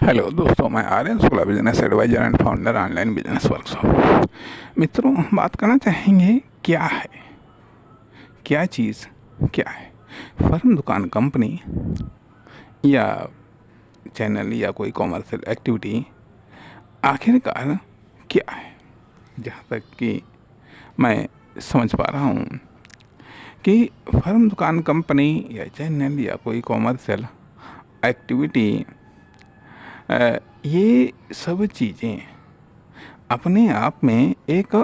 Hello दोस्तों, मैं Aryan Shukla, business adviser and founder online business workshop. मित्रों, बात करना चाहेंगे क्या है, क्या चीज़, क्या है फर्म, दुकान, कंपनी या चैनल या कोई कॉमर्शियल एक्टिविटी, आखिरकार क्या है। जहाँ तक कि मैं समझ पा रहा हूँ कि फर्म, दुकान, कंपनी या चैनल या कोई कॉमर्शियल एक्टिविटी, ये सब चीज़ें अपने आप में एक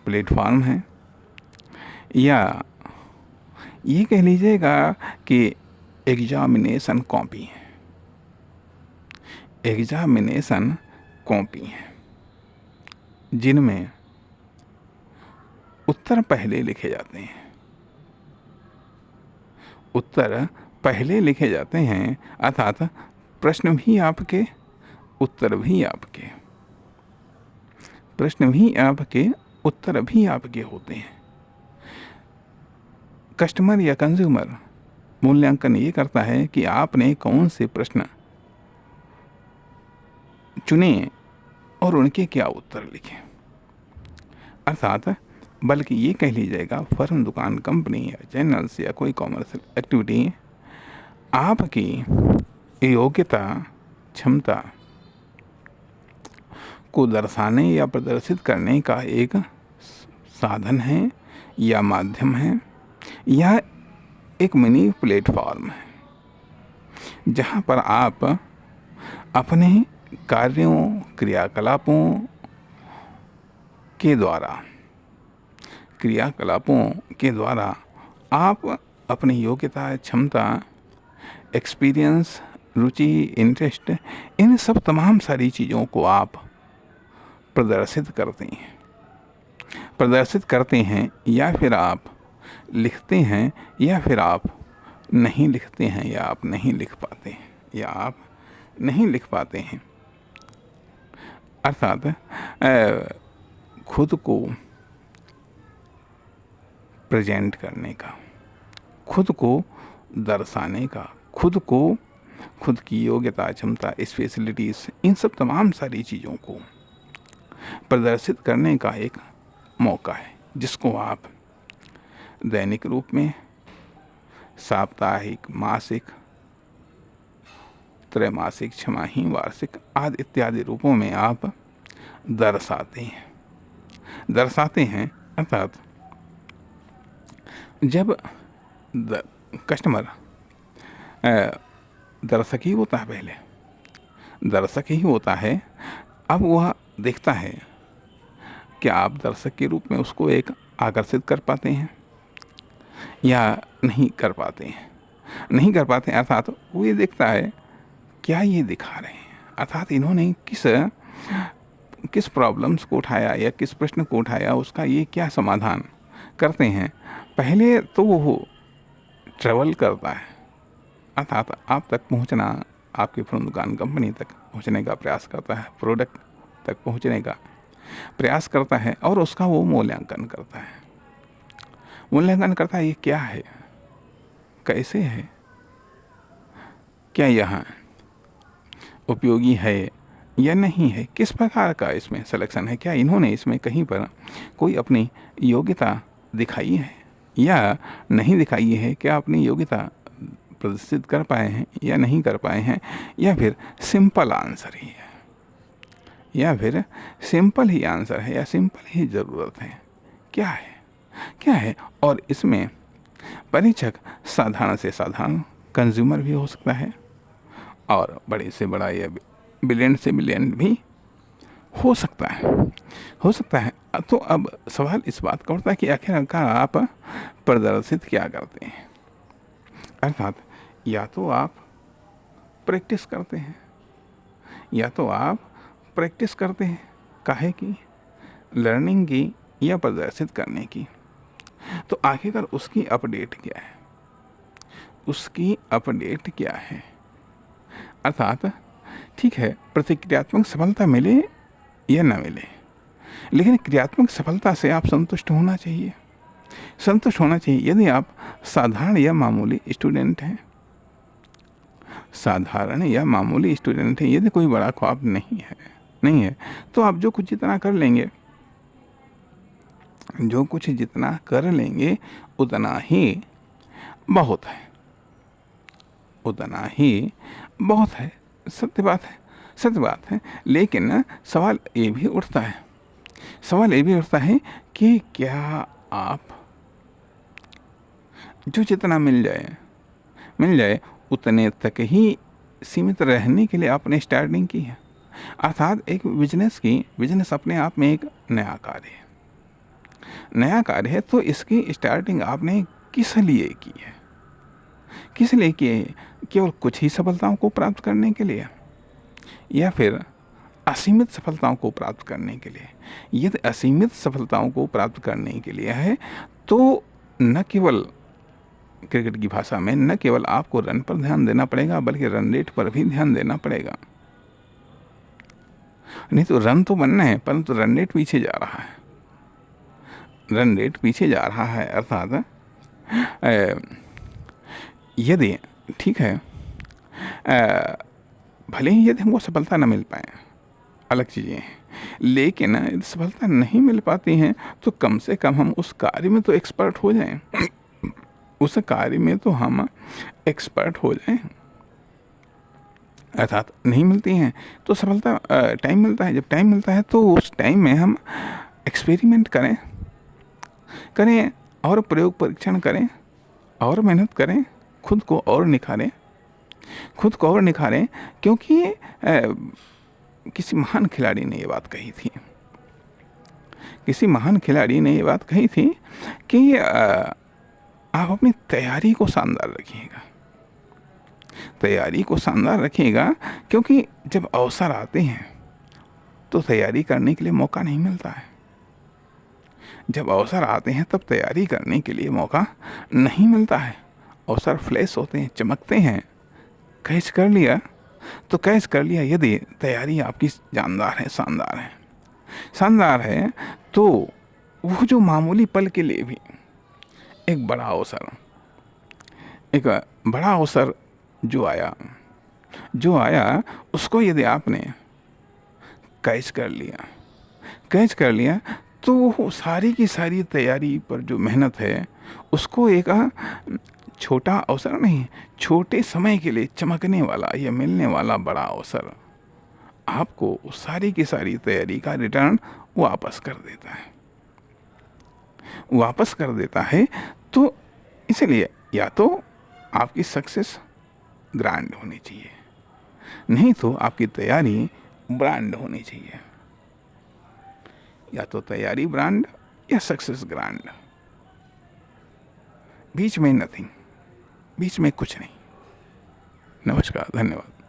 प्लेटफॉर्म है या ये कह लीजिएगा कि एग्जामिनेशन कॉपी है जिनमें उत्तर पहले लिखे जाते हैं, अर्थात प्रश्न भी आपके, उत्तर भी आपके होते हैं। कस्टमर या कंज्यूमर मूल्यांकन ये करता है कि आपने कौन से प्रश्न चुने और उनके क्या उत्तर लिखे। अर्थात बल्कि ये कह लीजिएगा, फर्म, दुकान, कंपनी या चैनल्स या कोई कॉमर्शियल एक्टिविटी आपकी योग्यता, क्षमता को दर्शाने या प्रदर्शित करने का एक साधन है या माध्यम है या एक मिनी प्लेटफॉर्म है, जहाँ पर आप अपने कार्यों, क्रियाकलापों के द्वारा आप अपनी योग्यता, क्षमता, एक्सपीरियंस, रुचि, इंटरेस्ट, इन सब तमाम सारी चीज़ों को आप प्रदर्शित करते हैं या फिर आप लिखते हैं या फिर आप नहीं लिखते हैं या आप नहीं लिख पाते हैं अर्थात खुद को प्रेजेंट करने का, खुद को दर्शाने का, खुद की योग्यता, क्षमता, स्पेशलिटीज़, इन सब तमाम सारी चीज़ों को प्रदर्शित करने का एक मौका है, जिसको आप दैनिक रूप में, साप्ताहिक, मासिक, त्रैमासिक, छमाही, वार्षिक आदि इत्यादि रूपों में आप दर्शाते हैं। अर्थात जब कस्टमर दर्शक ही होता है, अब वह देखता है कि आप दर्शक के रूप में उसको एक आकर्षित कर पाते हैं या नहीं कर पाते। अर्थात वो ये देखता है क्या ये दिखा रहे हैं, अर्थात इन्होंने किस प्रॉब्लम्स को उठाया या किस प्रश्न को उठाया, उसका ये क्या समाधान करते हैं। पहले तो वो ट्रेवल करता है, अर्थात आप तक पहुंचना, आपकी फर्म, दुकान, कंपनी तक पहुंचने का प्रयास करता है, प्रोडक्ट तक पहुंचने का प्रयास करता है और उसका वो मूल्यांकन करता है। ये क्या है, कैसे है, क्या यहाँ उपयोगी है या नहीं है, किस प्रकार का इसमें सिलेक्शन है, क्या इन्होंने इसमें कहीं पर कोई अपनी योग्यता दिखाई है या नहीं दिखाई है, क्या अपनी योग्यता प्रदर्शित कर पाए हैं या नहीं कर पाए हैं, या फिर सिंपल आंसर है या सिंपल ही ज़रूरत है, क्या है। और इसमें परीक्षक साधारण से साधारण कंज्यूमर भी हो सकता है और बड़े से बड़ा या ब्रिलियंट से ब्रिलियंट भी हो सकता है। तो अब सवाल इस बात का उठता है कि आखिरकार आप प्रदर्शित क्या करते हैं। अर्थात या तो आप प्रैक्टिस करते हैं काहे की, लर्निंग की या प्रदर्शित करने की। तो आखिरकार उसकी अपडेट क्या है। अर्थात ठीक है, प्रतिक्रियात्मक सफलता मिले या न मिले, लेकिन क्रियात्मक सफलता से आप संतुष्ट होना चाहिए। यदि आप साधारण या मामूली स्टूडेंट हैं साधारण या मामूली स्टूडेंट हैं, यदि कोई बड़ा ख्वाब नहीं है तो आप जो कुछ जितना कर लेंगे, जो कुछ जितना कर लेंगे उतना ही बहुत है, उतना ही बहुत है। सत्य बात है, सत्य बात है। लेकिन सवाल ये भी उठता है कि क्या आप जो जितना मिल जाए उतने तक ही सीमित रहने के लिए आपने स्टार्टिंग की है। अर्थात एक बिजनेस अपने आप में एक नया कार्य है, तो इसकी स्टार्टिंग आपने किस लिए की है? केवल कुछ ही सफलताओं को प्राप्त करने के लिए, या फिर असीमित सफलताओं को प्राप्त करने के लिए? यदि असीमित सफलताओं को प्राप्त करने के लिए है तो न केवल क्रिकेट की भाषा में न केवल आपको रन पर ध्यान देना पड़ेगा, बल्कि रन रेट पर भी ध्यान देना पड़ेगा। नहीं तो रन तो बनना है, परंतु रन रेट पीछे जा रहा है। अर्थात यदि ठीक है, भले ही यदि हमको सफलता न मिल पाए, अलग चीज़ें हैं, लेकिन यदि सफलता नहीं मिल पाती हैं तो कम से कम हम उस कार्य में तो एक्सपर्ट हो जाएं, उस कार्य में तो हम एक्सपर्ट हो जाएं। अर्थात नहीं मिलती हैं तो सफलता टाइम मिलता है, जब टाइम मिलता है तो उस टाइम में हम एक्सपेरिमेंट करें और प्रयोग परीक्षण करें और मेहनत करें, खुद को और निखारें। क्योंकि किसी महान खिलाड़ी ने ये बात कही थी कि आप अपनी तैयारी को शानदार रखिएगा, क्योंकि जब अवसर आते हैं तो तैयारी करने के लिए मौका नहीं मिलता है। जब अवसर आते हैं तब तैयारी करने के लिए मौका नहीं मिलता है। अवसर फ्लैश होते हैं, चमकते हैं, कैच कर लिया। यदि तैयारी आपकी शानदार है तो वो जो मामूली पल के लिए भी एक बड़ा अवसर जो आया उसको यदि आपने कैच कर लिया तो सारी की सारी तैयारी पर जो मेहनत है उसको एक छोटा अवसर नहीं, छोटे समय के लिए चमकने वाला या मिलने वाला बड़ा अवसर आपको सारी की सारी तैयारी का रिटर्न वापस कर देता है। तो इसलिए या तो आपकी सक्सेस ग्रैंड होनी चाहिए, नहीं तो आपकी तैयारी ब्रांड होनी चाहिए। या तो तैयारी ब्रांड या सक्सेस ग्रैंड, बीच में नथिंग, बीच में कुछ नहीं। नमस्कार, धन्यवाद।